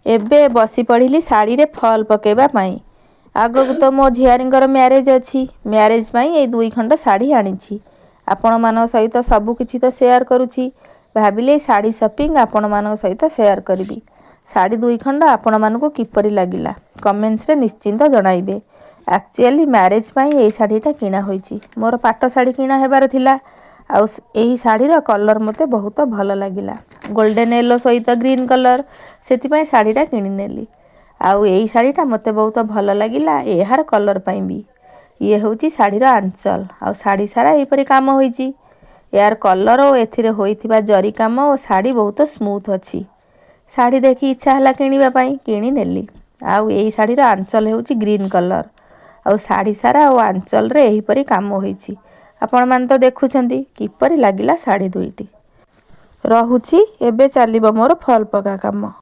एबे बसी पड़िली शाड़ी रे फॉल पकेबा पाई। आगकू तो मो झियारींकर म्यारेज अच्छी। म्यारेज पाई ए 2 खंड शाड़ी आनिछि। आपण मानक सहित सबु किछि तो शेयर करूछि। भाबिले शाड़ी शॉपिंग आपण मानक सहित शेयर करबी। शाड़ी 2 खंड आपण मानकू किपरि लागिला कमेंट्स रे निश्चिंत जणाइबे। एक्चुअली मैरिज पाई ए शाड़ीटा किना होईछि। मोर पाट शाड़ी किना हेबार थिला। आउ एही शाड़ीर कलर मते बहुत भल लागिला। गोल्डन येलो सहित ग्रीन कलर सेति पाई शाड़ीटा किनि नेली। आउ एही शाड़ीटा मते बहुत भल लागिला एहार कलर पाई भी। ये होची शाड़ीर आंचल। आउ शाड़ी सारा एपरि काम होईछि। यार कलर ओ एथिरे होईथिबा जरी काम ओ शाड़ी बहुत स्मूथ अछि। शाड़ी देखि इच्छा हला किनिबा पाई किनि नेली। आउ एही शाड़ीर आंचल होची ग्रीन कलर। आउ शाड़ी सारा ओ आंचल रे एहीपरि काम होईछि। आपण मान तो देखुछंती किपरि लागिला शाड़ी दुईटी। रहुछि एबे चालिबो मोर फॉल पका काम।